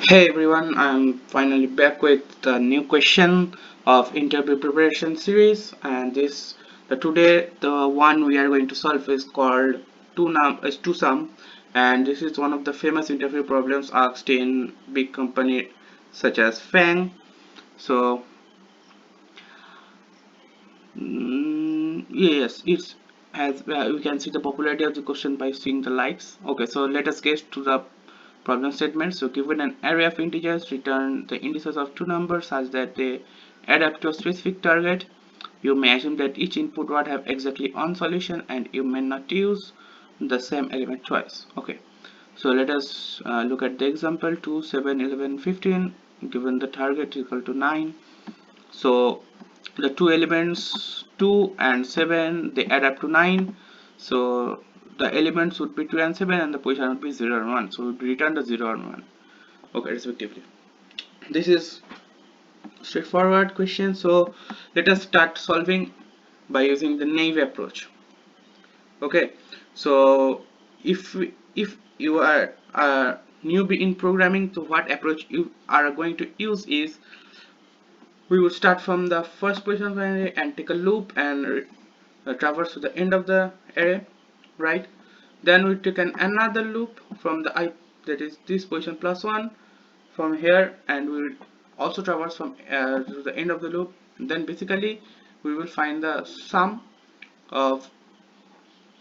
Hey everyone, I'm finally back with the new question of interview preparation series, and today the one we are going to solve is called two sum, and this is one of the famous interview problems asked in big company such as FAANG. So yes, it's as we can see the popularity of the question by seeing the likes. Okay, so let us get to the problem statement. So given an array of integers, return the indices of two numbers such that they add up to a specific target. You may assume that each input would have exactly one solution, and you may not use the same element twice. Okay, so let us look at the example 2, 7, 11, 15. Given the target equal to 9, so the two elements 2 and 7, they add up to 9. So the elements would be 2 and 7, and the position would be 0 and 1, so we would return the 0 and 1, okay, respectively. This is straightforward question, so let us start solving by using the naive approach. Okay, so if you are a newbie in programming, so what approach you are going to use is we would start from the first position of the array and take a loop and traverse to the end of the array, right? Then we take another loop from the I, that is this position plus 1 from here, and we will also traverse from to the end of the loop. Then basically we will find the sum of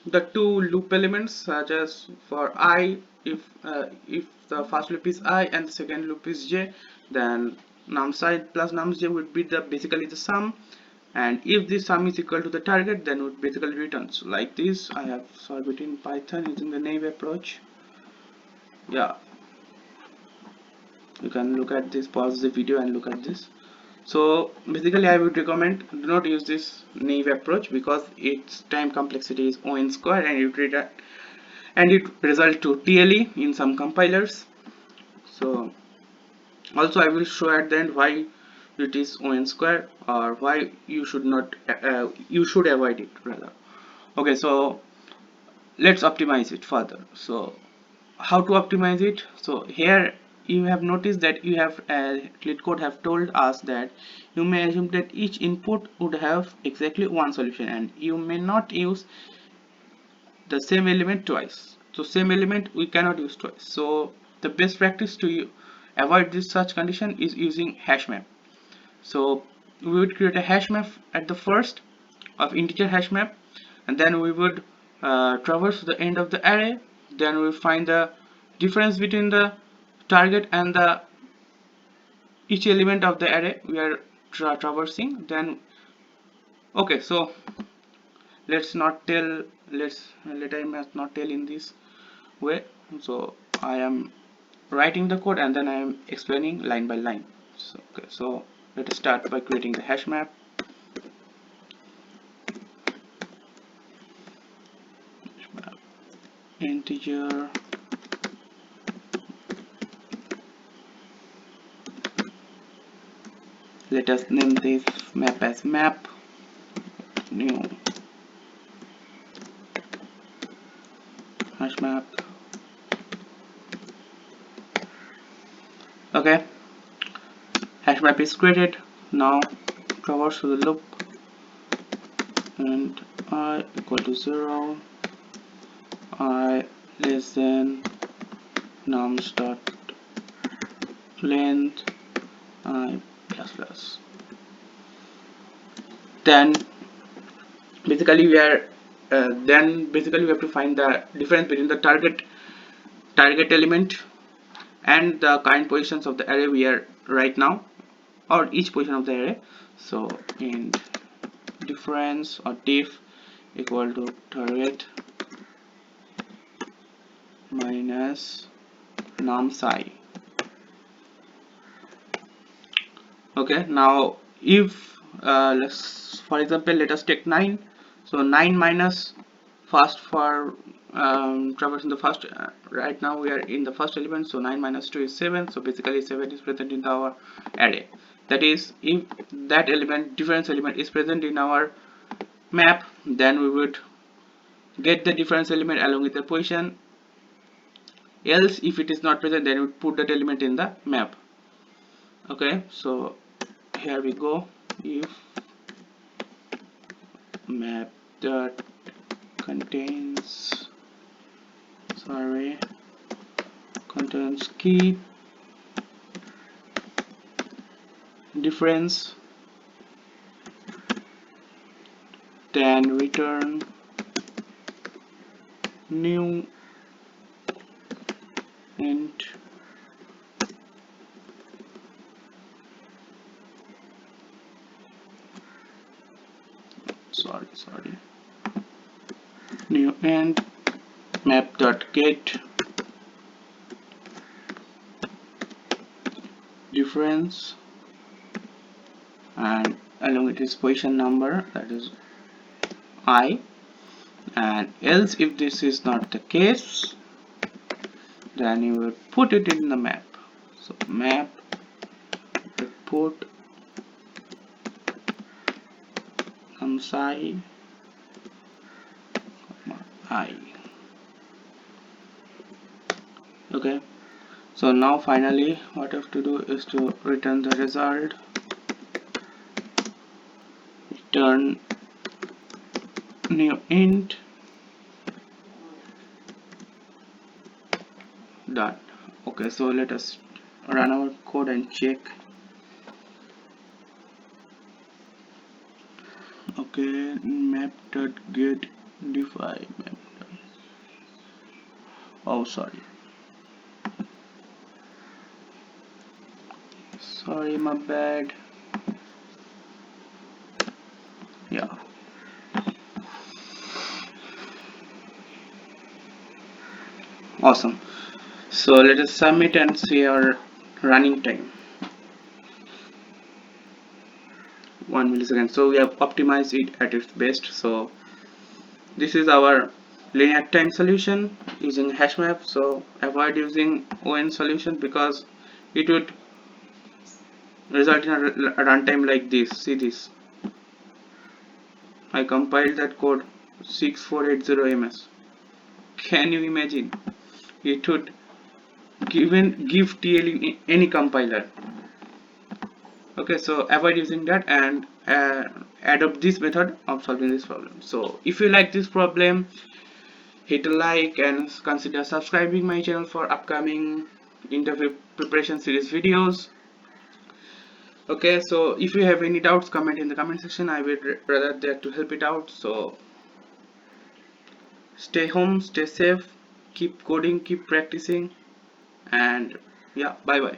the two loop elements, such as for I, if the first loop is I and the second loop is j, then nums I plus nums j would be the basically the sum, and if this sum is equal to the target, then would basically return. So like this I have solved it in Python using the naive approach. Yeah, you can look at this, pause the video and look at this. So basically I would recommend do not use this naive approach because its time complexity is O(n) square, and it result to TLE in some compilers. So also I will show at the end why it is O(n) square, or why you should not you should avoid it rather. Okay, so let's optimize it further. So how to optimize it? So here you have noticed that you have Leetcode have told us that you may assume that each input would have exactly one solution, and you may not use the same element twice. So same element we cannot use twice. So the best practice to avoid this such condition is using hash map. So we would create a hash map at the first of integer hash map, and then we would traverse the end of the array. Then we find the difference between the target and the each element of the array we are traversing. Then okay, so let's not tell let I must not tell in this way. So I am writing the code and then I am explaining line by line. So okay, so let us start by creating the hash map. Integer let us name this map as map new hash map. Okay, hash map is created. Now traverse to the loop and I equal to 0, I less than nums dot length I plus plus. Then basically we are basically we have to find the difference between the target element and the current positions of the array we are right now, or each position of the array. So in difference or diff equal to target minus nums I. Okay, now if let's for example let us take 9. So 9 minus first for traversing the first right now we are in the first element, so 9 minus 2 is 7. So basically 7 is present in our array. That is, if that element difference element is present in our map, then we would get the difference element along with the position. else if it is not present, then we put that element in the map. Okay, so here we go. If map that contains key difference, then return new int new int map.get difference, and along with its position number, that is I. And else if this is not the case, then you will put it in the map. So map put I. Okay, so now finally what I have to do is to return the result, return new int, done. Okay, so let us run our code and check. Okay, map.get define map. Oh, sorry, my bad. Yeah, awesome. So let us submit and see our running time. 1 millisecond. So we have optimized it at its best. So this is our linear time solution using hash map. So avoid using ON solution because it would result in a runtime like this. See this, I compiled that code 6480 ms. Can you imagine? It would give TL in any compiler. Okay, so avoid using that and adopt this method of solving this problem. So if you like this problem, hit a like and consider subscribing my channel for upcoming interview preparation series videos. Okay, so if you have any doubts, comment in the comment section. I will rather there to help it out. So stay home, stay safe, keep coding, keep practicing, and yeah, bye bye.